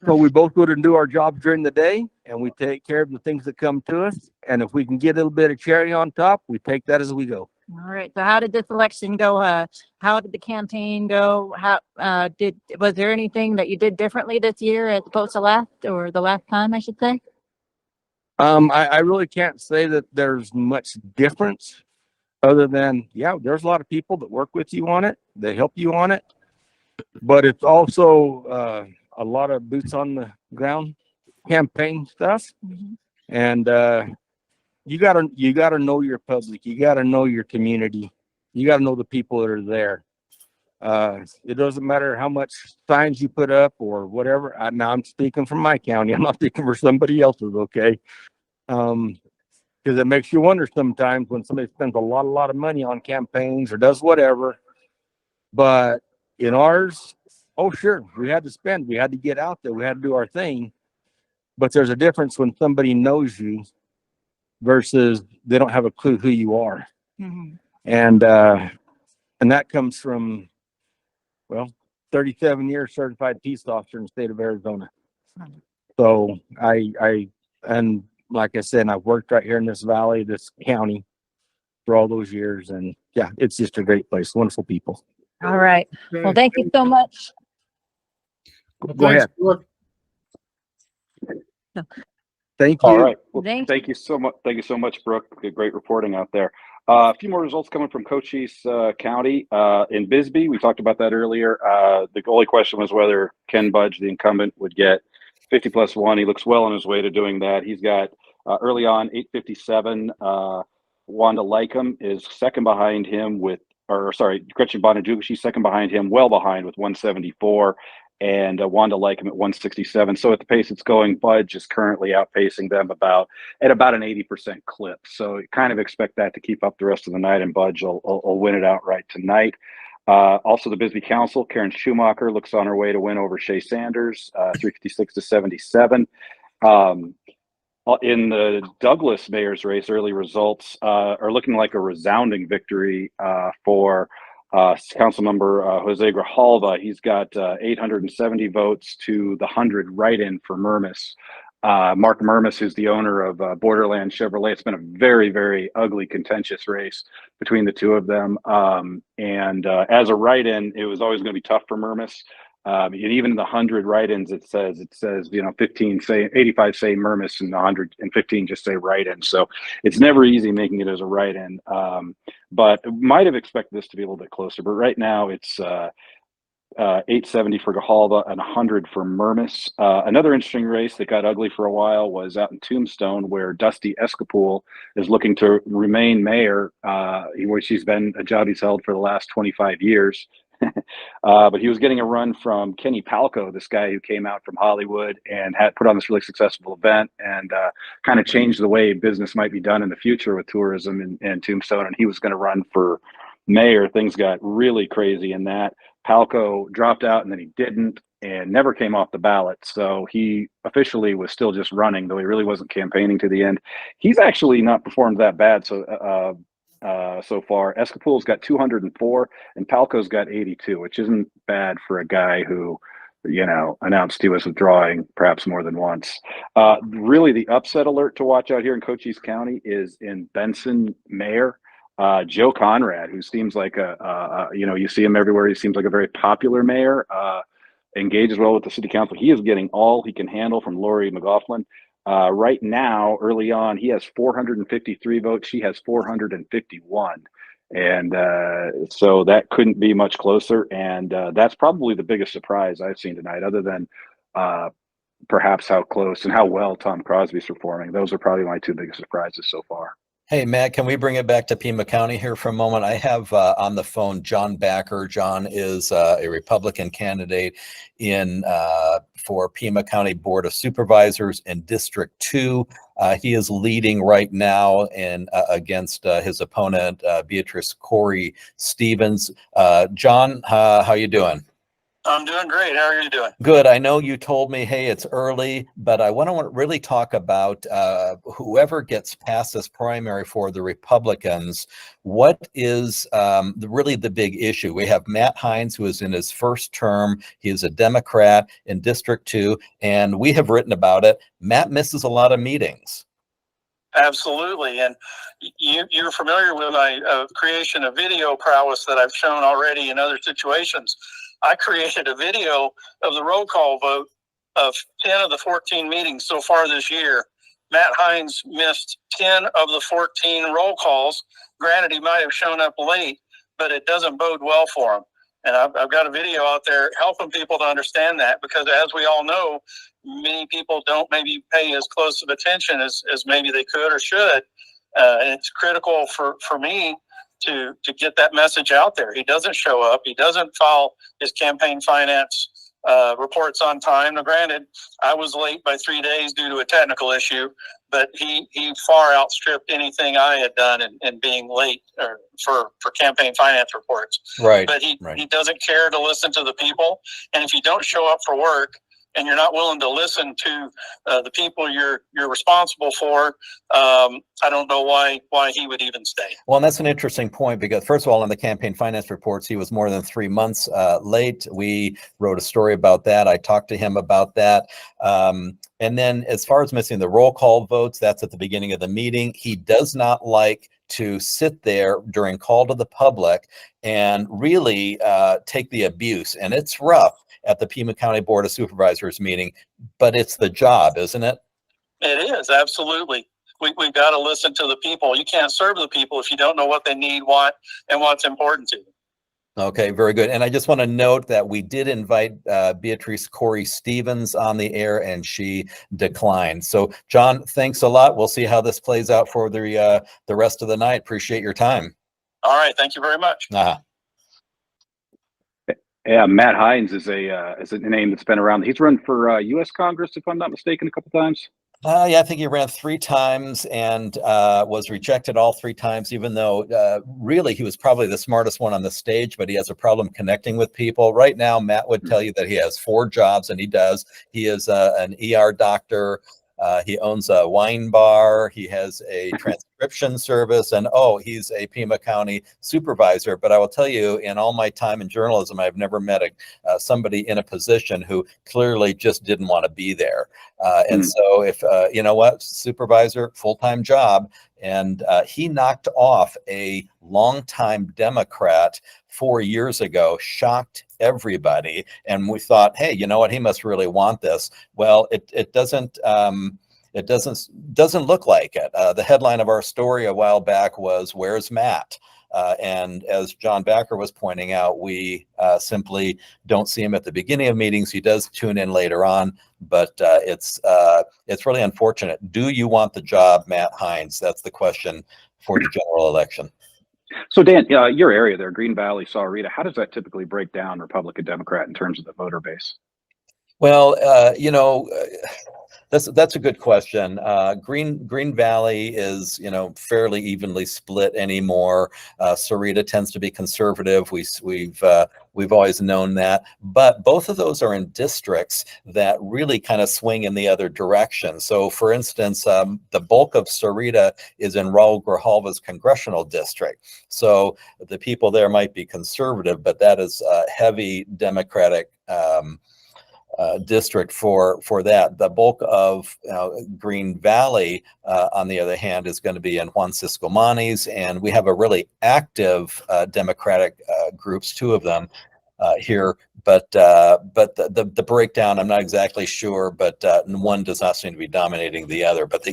So we both go and do our jobs during the day, and we take care of the things that come to us. And if we can get a little bit of cherry on top, we take that as we go. All right. So how did this election go? How did the campaign go? Was there anything that you did differently this year as opposed to the last time, I should say? I really can't say that there's much difference other than, there's a lot of people that work with you on it. They help you on it, but it's also a lot of boots on the ground campaign stuff. Mhm. And you gotta know your public. You gotta know your community. You gotta know the people that are there. It doesn't matter how much signs you put up or whatever. Now I'm speaking from my county. I'm not speaking for somebody else's. Okay. Because it makes you wonder sometimes when somebody spends a lot of money on campaigns or does whatever. But in ours, oh sure, we had to spend. We had to get out there. We had to do our thing. But there's a difference when somebody knows you versus they don't have a clue who you are. Mhm. And that comes from, 37 years certified peace officer in the state of Arizona. So and like I said, I've worked right here in this valley, this county for all those years. And it's just a great place. Wonderful people. All right. Well, thank you so much. Go ahead. Look, Thank you. All right. Well, Thank thank you so much. Thank you so much, Brooke. Great reporting out there. A few more results coming from Cochise County. In Bisbee, we talked about that earlier. The only question was whether Ken Budge, the incumbent, would get 50 plus 1. He looks well on his way to doing that. He's got early on 857. Wanda Lycum is second behind him Gretchen Bonajuga, she's second behind him, well behind with 174. And Wanda Lycum at 167. So at the pace it's going, Budge is currently outpacing them at about an 80% clip. So kind of expect that to keep up the rest of the night, and Budge will win it outright tonight. Also, the Bisbee Council, Karen Schumacher looks on her way to win over Shay Sanders, 356 to 77. In the Douglas mayor's race, early results are looking like a resounding victory for Councilmember Jose Grijalva, he's got 870 votes to the 100 write-in for Murmis. Mark Murmis, who's the owner of Borderland Chevrolet. It's been a very, very ugly, contentious race between the two of them. As a write-in, it was always going to be tough for Murmis. And even in the 100 write-ins, it says 15 say 85 say Murmis and 115 just say write-in. So it's never easy making it as a write-in. But might have expected this to be a little bit closer. But right now it's 870 for Grijalva and 100 for Murmis. Another interesting race that got ugly for a while was out in Tombstone, where Dusty Escapol is looking to remain mayor, where she's been a job he's held for the last 25 years. But he was getting a run from Kenny Palco, this guy who came out from Hollywood and had put on this really successful event and kind of changed the way business might be done in the future with tourism in Tombstone. And he was going to run for mayor. Things got really crazy in that. Palco dropped out and then he didn't and never came off the ballot. So he officially was still just running, though he really wasn't campaigning to the end. He's actually not performed that bad. So far, Escapol's got 204 and Palco's got 82, which isn't bad for a guy who, announced he was withdrawing perhaps more than once. Really, the upset alert to watch out here in Cochise County is in Benson Mayor. Joe Conrad, who seems like you see him everywhere. He seems like a very popular mayor, engages well with the city council. He is getting all he can handle from Lori McLaughlin. Right now, early on, he has 453 votes. She has 451. And so that couldn't be much closer. And that's probably the biggest surprise I've seen tonight, other than perhaps how close and how well Tom Crosby's performing. Those are probably my two biggest surprises so far. Hey, Matt, can we bring it back to Pima County here for a moment? I have on the phone John Backer. John is a Republican candidate for Pima County Board of Supervisors in District 2. He is leading right now against his opponent, Beatrice Corey Stevens. John, how you doing? I'm doing great. How are you doing? Good. I know you told me, hey, it's early, but I want to really talk about whoever gets past this primary for the Republicans. What is really the big issue? We have Matt Hines, who is in his first term. He is a Democrat in District 2, and we have written about it. Matt misses a lot of meetings. Absolutely. And you're familiar with my creation of video prowess that I've shown already in other situations. I created a video of the roll call vote of 10 of the 14 meetings so far this year. Matt Hines missed 10 of the 14 roll calls. Granted, he might have shown up late, but it doesn't bode well for him. And I've got a video out there helping people to understand that, because as we all know, many people don't maybe pay as close of attention as maybe they could or should. And it's critical for me to get that message out there. He doesn't show up. He doesn't file his campaign finance reports on time. Now, granted, I was late by 3 days due to a technical issue, but he far outstripped anything I had done in being late for campaign finance reports. Right. But he doesn't care to listen to the people. And if you don't show up for work, and you're not willing to listen to the people you're responsible for, I don't know why he would even stay. Well, and that's an interesting point, because first of all, in the campaign finance reports, he was more than 3 months late. We wrote a story about that. I talked to him about that. And then as far as missing the roll call votes, that's at the beginning of the meeting. He does not like to sit there during call to the public and really take the abuse. And it's rough at the Pima County Board of Supervisors meeting, but it's the job, isn't it? It is, absolutely. We've got to listen to the people. You can't serve the people if you don't know what they need, want, and what's important to them. Okay, very good. And I just want to note that we did invite Beatrice Corey Stevens on the air, and she declined. So, John, thanks a lot. We'll see how this plays out for the rest of the night. Appreciate your time. All right, thank you very much. Yeah, Matt Hines is a name that's been around. He's run for U.S. Congress, if I'm not mistaken, a couple times. Yeah, I think he ran 3 times and was rejected all 3 times, even though really he was probably the smartest one on the stage, but he has a problem connecting with people. Right now, Matt would tell you that he has 4 jobs, and he does. He is an ER doctor. He owns a wine bar. He has a transcription service, and he's a Pima County supervisor. But I will tell you, in all my time in journalism, I've never met somebody in a position who clearly just didn't want to be there. And so, if you know what, supervisor, full-time job, and he knocked off a longtime Democrat 4 years ago, shocked everybody, and we thought, hey, you know what, he must really want this. Well, it doesn't look like it. The headline of our story a while back was, "Where's Matt?" And as John Backer was pointing out, we simply don't see him at the beginning of meetings. He does tune in later on, but it's really unfortunate. Do you want the job, Matt Hines? That's the question for the general election. So Dan, your area there, Green Valley, Sahuarita, how does that typically break down Republican, Democrat in terms of the voter base? Well, that's a good question. Green Valley is, fairly evenly split anymore. Sahuarita tends to be conservative. We've always known that, but both of those are in districts that really kind of swing in the other direction. So, for instance, the bulk of Sahuarita is in Raul Grijalva's congressional district. So the people there might be conservative, but that is a heavy Democratic district for that. The bulk of Green Valley, on the other hand, is going to be in Juan Ciscomanes, and we have a really active Democratic groups, two of them here. But the breakdown, I'm not exactly sure, but one does not seem to be dominating the other. But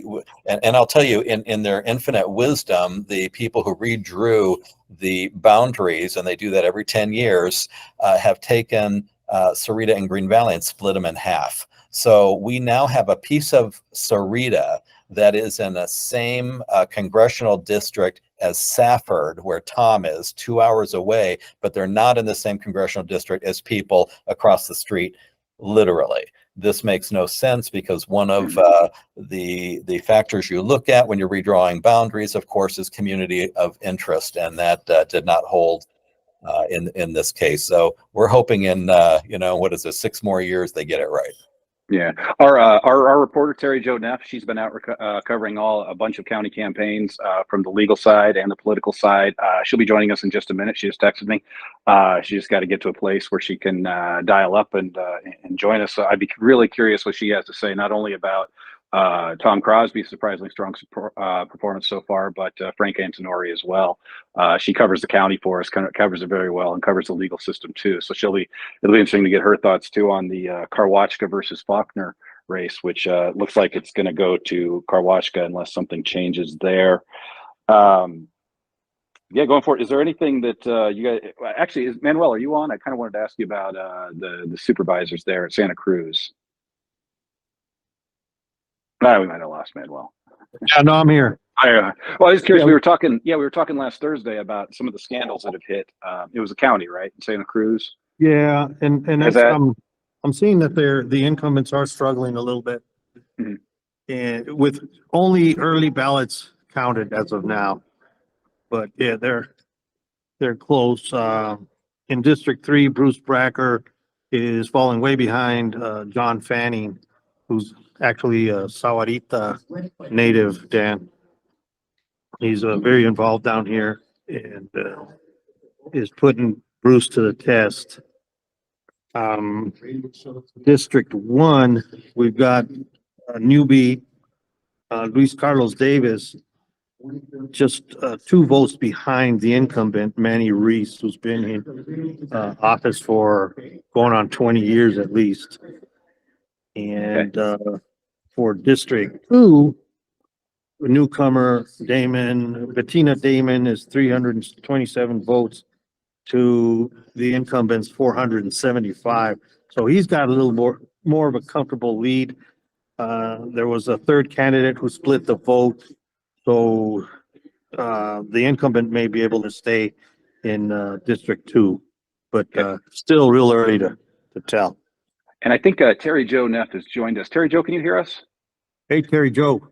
and I'll tell you, in their infinite wisdom, the people who redrew the boundaries, and they do that every 10 years, have taken Sahuarita and Green Valley and split them in half. So we now have a piece of Sahuarita that is in the same congressional district as Safford, where Tom is, 2 hours away, but they're not in the same congressional district as people across the street, literally. This makes no sense, because one of the factors you look at when you're redrawing boundaries, of course, is community of interest, and that did not hold in this case. So we're hoping in 6 more years they get it right. Yeah, our reporter Terry Jo Neff, she's been out covering a bunch of county campaigns from the legal side and the political side. She'll be joining us in just a minute. She just texted me. She just got to get to a place where she can dial up and join us. So I'd be really curious what she has to say, not only about Tom Crosby's surprisingly strong performance so far, but Frank Antonori as well. She covers the county for us, kind of covers it very well, and covers the legal system too. So it'll be interesting to get her thoughts too on the Karwachka versus Faulkner race, which looks like it's going to go to Karwachka unless something changes there. Going forward, is there anything that you guys actually Manuel, are you on? I kind of wanted to ask you about the supervisors there at Santa Cruz. No, we might have lost Manuel. Yeah, no, I'm here. Well, I was curious. We were talking last Thursday about some of the scandals that have hit. It was a county, right, in Santa Cruz. Yeah, and that's, I'm seeing that the incumbents are struggling a little bit, and with only early ballots counted as of now. But yeah, they're close. In District 3, Bruce Bracker is falling way behind John Fanning, who's actually a Sahuarita native, Dan. He's very involved down here and is putting Bruce to the test. District 1, we've got a newbie, Luis Carlos Davis, just 2 votes behind the incumbent, Manny Reese, who's been in office for going on 20 years at least. And for District 2, a newcomer, Bettina Damon is 327 votes to the incumbent's 475. So he's got a little more of a comfortable lead. There was a third candidate who split the vote. So the incumbent may be able to stay in District 2, but still real early to tell. And I think Terry Jo Neff has joined us. Terry Jo, can you hear us? Hey, Terry Jo.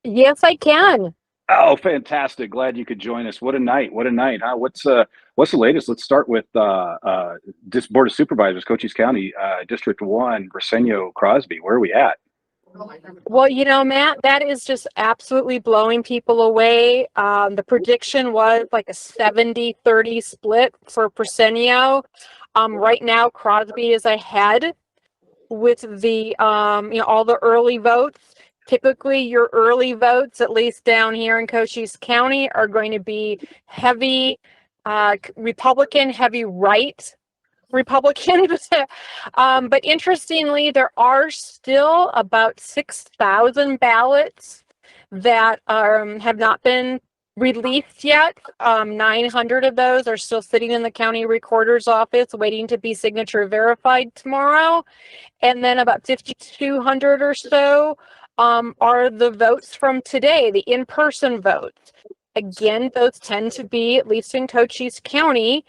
Yes, I can. Oh, fantastic. Glad you could join us. What a night. What a night, huh? What's the latest? Let's start with this Board of Supervisors, Cochise County, District 1, Briseno Crosby. Where are we at? Well, Matt, that is just absolutely blowing people away. The prediction was like a 70-30 split for Persenio. Right now, Crosby is ahead with the, all the early votes. Typically, your early votes, at least down here in Cochise County, are going to be heavy Republican, heavy right Republican. But interestingly, there are still about 6,000 ballots that have not been released yet. 900 of those are still sitting in the county recorder's office waiting to be signature verified tomorrow. And then about 5,200 or so are the votes from today, the in-person votes. Again, those tend to be, at least in Cochise County,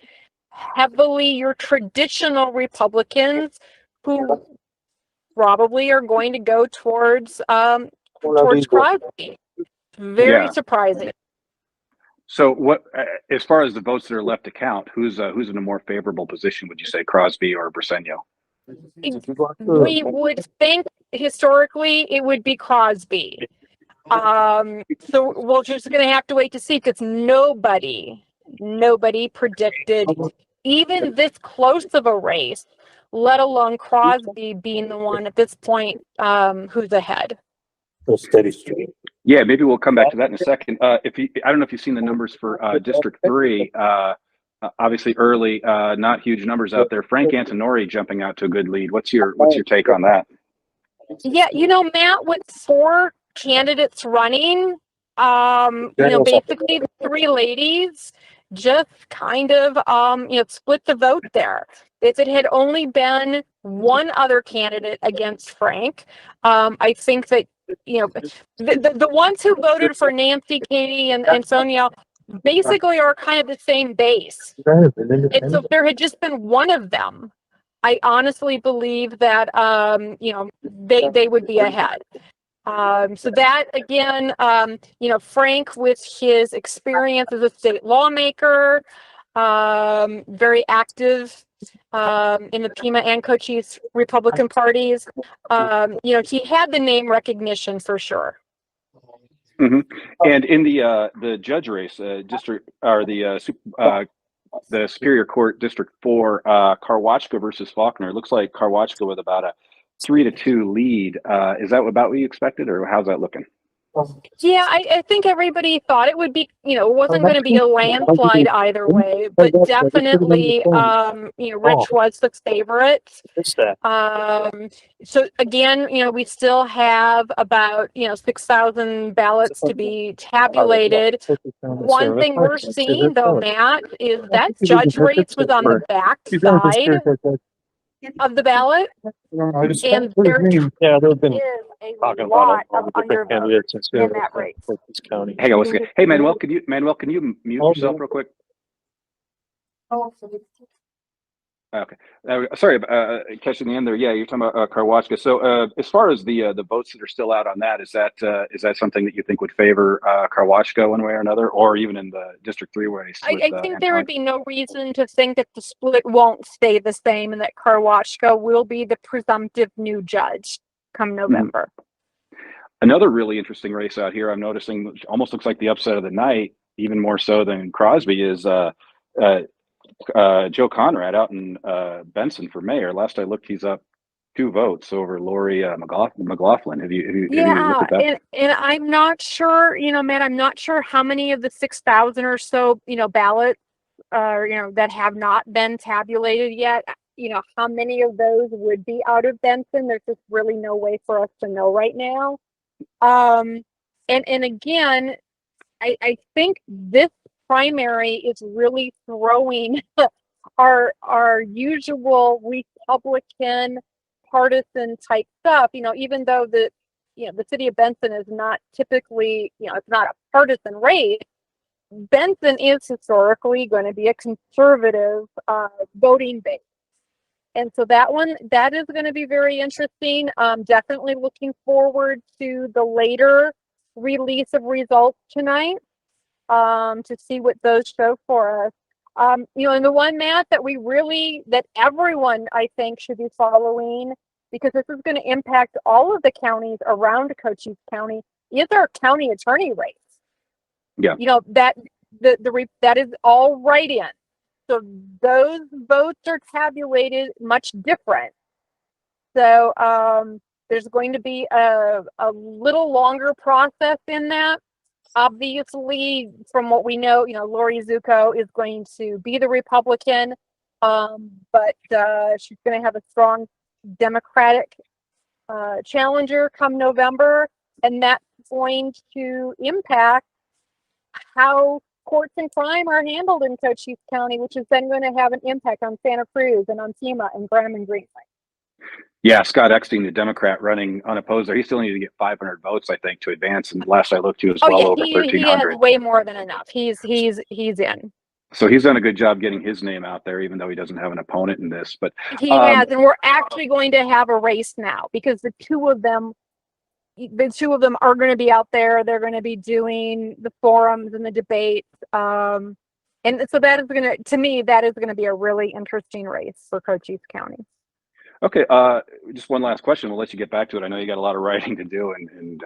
heavily your traditional Republicans who probably are going to go towards Crosby. Very Yeah. surprising. So what, as far as the votes that are left to count, who's in a more favorable position? Would you say Crosby or Persenio? We would think historically it would be Crosby. So we're just going to have to wait to see, because nobody predicted even this close of a race, let alone Crosby being the one at this point who's ahead. Steady stream. Yeah, maybe we'll come back to that in a second. I don't know if you've seen the numbers for District 3. Obviously early, not huge numbers out there. Frank Antonori jumping out to a good lead. What's your take on that? Yeah, Matt, with 4 candidates running, basically the 3 ladies just kind of, split the vote there. If it had only been one other candidate against Frank, I think that, the ones who voted for Nancy, Katie, and Sonia basically are kind of the same base. And so if there had just been one of them, I honestly believe that, they would be ahead. So that again, Frank with his experience as a state lawmaker, very active in the Pima and Cochise Republican parties. He had the name recognition for sure. Mm-hmm. And in the judge race, district or the Superior Court District 4, Karwachka versus Faulkner. It looks like Karwachka with about a 3-2 lead. Is that about what you expected, or how's that looking? Yeah, I think everybody thought it would be, it wasn't going to be a landslide either way, but definitely, Rich was the favorite. So again, we still have about, 6,000 ballots to be tabulated. One thing we're seeing though, Matt, is that judge race was on the back side of the ballot. And there is a lot of undervotes in that race. Hang on one second. Hey, Manuel, can you mute yourself real quick? Okay. Sorry, catching the end there. Yeah, you're talking about Karwachka. So as far as the votes that are still out on that, is that something that you think would favor Karwachka one way or another, or even in the District 3 race? I think there would be no reason to think that the split won't stay the same and that Karwachka will be the presumptive new judge come November. Another really interesting race out here, I'm noticing, which almost looks like the upset of the night, even more so than Crosby, is Joe Conrad out in Benson for mayor. Last I looked, he's up 2 votes over Lori McLaughlin. Have you looked at that? And I'm not sure, Matt, I'm not sure how many of the 6,000 or so, ballots that have not been tabulated yet, how many of those would be out of Benson. There's just really no way for us to know right now. And again, I think this primary is really throwing our usual Republican partisan type stuff, even though the city of Benson is not typically, it's not a partisan race. Benson is historically going to be a conservative voting base. And so that is going to be very interesting. Definitely looking forward to the later release of results tonight to see what those show for us. And the one, Matt, that everyone I think should be following because this is going to impact all of the counties around Cochise County, is our county attorney race. Yeah. You know, that that is all write-in. So those votes are tabulated much different. So there's going to be a little longer process in that. Obviously, from what we know, you know, Lori Zucco is going to be the Republican, but she's going to have a strong Democratic challenger come November, and that's going to impact how courts and crime are handled in Cochise County, which is then going to have an impact on Santa Cruz and on Pima and Graham and Greenway. Yeah, Scott Eckstein, the Democrat running unopposed there, he still needs to get 500 votes, I think, to advance. And last I looked, he was well over he 1,300. has way more than enough. He's in. So he's done a good job getting his name out there, even though he doesn't have an opponent in this. But He has, and we're actually going to have a race now because the two of them are going to be out there. They're going to be doing the forums and the debates. And so that is going to me, that is going to be a really interesting race for Cochise County. okay, just one last question. We'll let you get back to it. I know you got a lot of writing to do and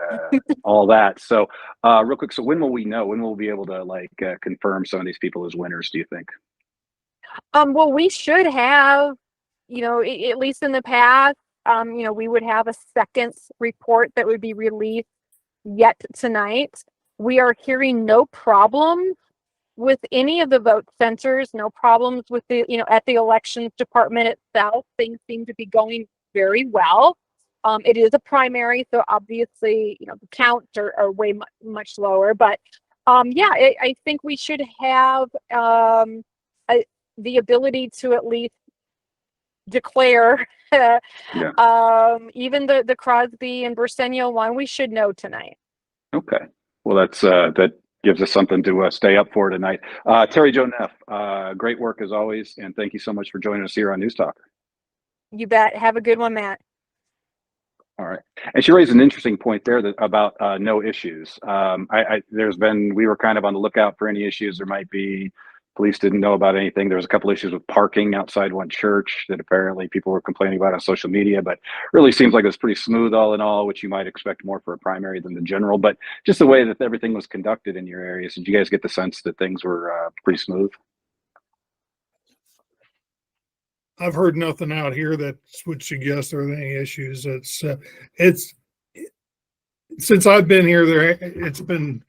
all that. So real quick, so when will we know? When will we be able to confirm some of these people as winners, do you think? Well, we should have, you know, at least in the past, you know, we would have a second report that would be released yet tonight. We are hearing no problems with any of the vote centers, no problems with the, you know, at the elections department itself. Things seem to be going very well. It is a primary, so obviously, you know, the counts are way much lower. But yeah, I think we should have the ability to at least declare even the Crosby and Briseño one. We should know tonight. Okay. Well, that's that gives us something to stay up for tonight. Terry Jo Neff, great work as always, and thank you so much for joining us here on News Talk. You bet. Have a good one, Matt. All right. And she raised an interesting point there about no issues. We were kind of on the lookout for any issues there might be. Police didn't know about anything. There was a couple issues with parking outside one church that apparently people were complaining about on social media, but really seems like it was pretty smooth all in all, which you might expect more for a primary than the general. But just the way that everything was conducted in your areas, did you guys get the sense that things were pretty smooth? I've heard nothing out here that would suggest there are any issues. It's since I've been here, it's been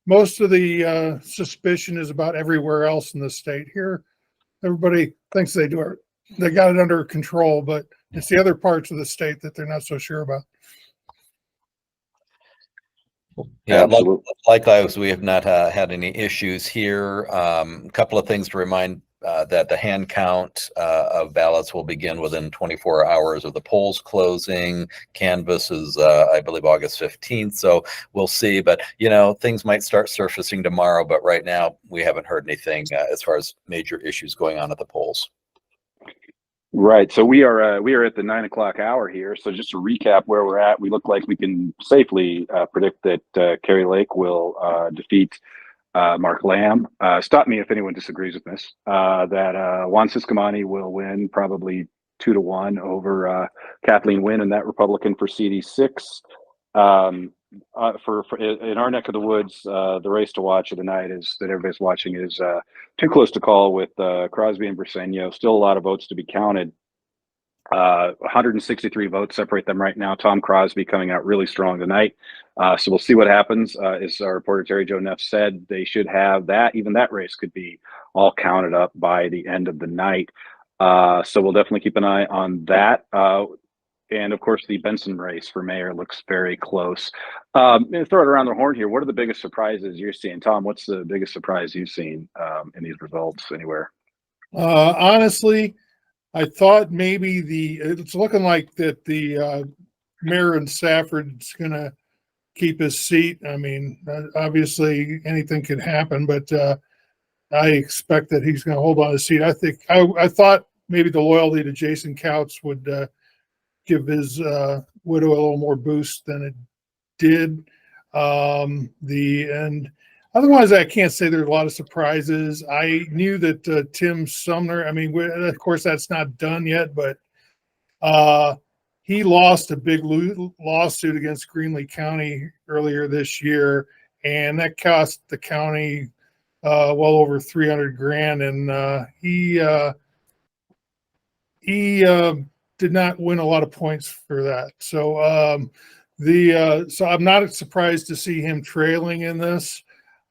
most of the suspicion is about everywhere else in the state. Here, everybody thinks they got it under control, but it's the other parts of the state that they're not so sure about. Yeah, Absolutely. likewise, we have not had any issues here. A couple of things to remind that the hand count of ballots will begin within 24 hours of the polls closing. Canvass is, I believe, August 15th. So we'll see. But, you know, things might start surfacing tomorrow. But right now, we haven't heard anything as far as major issues going on at the polls. Right. So we are at the 9 o'clock hour here. So just to recap where we're at, we look like we can safely predict that Kari Lake will defeat Mark Lamb. Stop me if anyone disagrees with this. That Juan Ciscomani will win probably 2-1 over Kathleen Wynne and that Republican for CD6. For in our neck of the woods, the race to watch of the night is that everybody's watching is too close to call with Crosby and Briseño. Still a lot of votes to be counted. 163 votes separate them right now. Tom Crosby coming out really strong tonight. So we'll see what happens. As our reporter Terry Jo Neff said, they should have that. Even that race could be all counted up by the end of the night. So we'll definitely keep an eye on that. And of course, the Benson race for mayor looks very close. Throw it around the horn here. What are the biggest surprises you're seeing? Tom, what's the biggest surprise you've seen in these results anywhere? Honestly, I thought maybe it's looking like that the mayor in Safford's going to keep his seat. I mean, obviously anything could happen, but I expect that he's going to hold on to his seat. I thought maybe the loyalty to Jason Couch would give his widow a little more boost than it did. And otherwise, I can't say there's a lot of surprises. I knew that Tim Sumner, I mean, of course, that's not done yet, but he lost a big lawsuit against Greenlee County earlier this year, and that cost the county well over 300 grand. And he did not win a lot of points for that. So so I'm not surprised to see him trailing in this.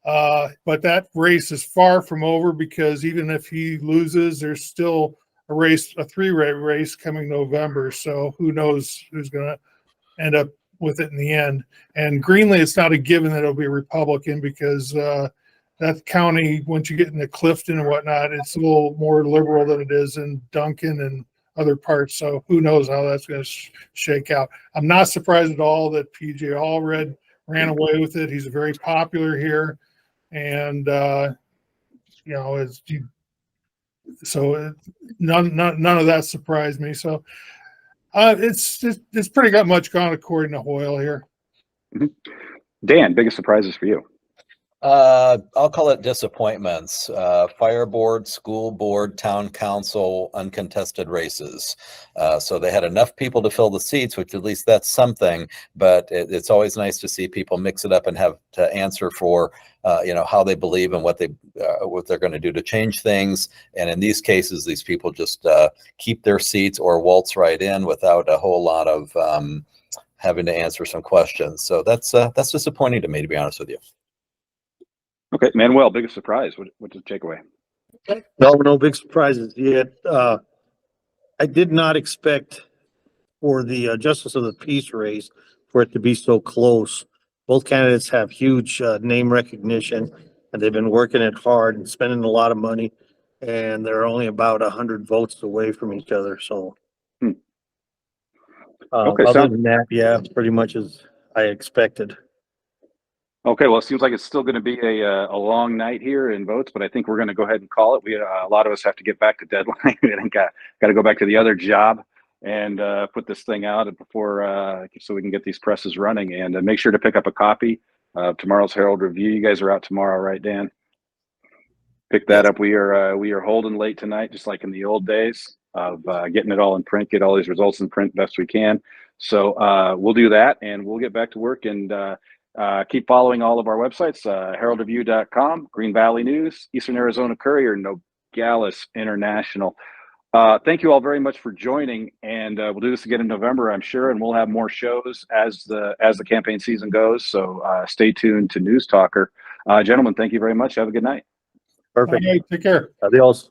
But that race is far from over, because even if he loses, there's still a three-way race coming November. So who knows who's going to end up with it in the end. And Greenlee, it's not a given that it'll be Republican, because that county, once you get into Clifton and whatnot, it's a little more liberal than it is in Duncan and other parts. So who knows how that's going to shake out. I'm not surprised at all that PJ Alldred ran away with it. He's very popular here. And, you know, none of that surprised me. So it's pretty much gone according to Hoyle here. Dan, biggest surprises for you? I'll call it disappointments. Fire board, school board, town council, uncontested races. So they had enough people to fill the seats, which at least that's something, but it's always nice to see people mix it up and have to answer for, you know, how they believe and what they're going to do to change things. And in these cases, these people just keep their seats or waltz right in without a whole lot of having to answer some questions. So that's disappointing to me, to be honest with you. Okay, Manuel, biggest surprise. What's the takeaway? No big surprises yet. I did not expect for the Justice of the Peace race for it to be so close. Both candidates have huge name recognition, and they've been working it hard and spending a lot of money, and they're only about 100 votes away from each other. So, Okay, other than that, yeah, pretty much as I expected. Okay, well, it seems like it's still going to be a long night here in votes, but I think we're going to go ahead and call it. A lot of us have to get back to deadline. We got to go back to the other job and put this thing out before so we can get these presses running. And make sure to pick up a copy of tomorrow's Herald Review. You guys are out tomorrow, right, Dan? Pick that up. We are holding late tonight, just like in the old days of getting it all in print, get all these results in print best we can. So we'll do that, and we'll get back to work and. Keep following all of our websites, heraldreview.com, Green Valley News, Eastern Arizona Courier, Nogales International. Thank you all very much for joining, and we'll do this again in November, I'm sure, and we'll have more shows as the campaign season goes. So stay tuned to News Talker. Gentlemen, thank you very much. Have a good night. Perfect. All right, take care. Adios.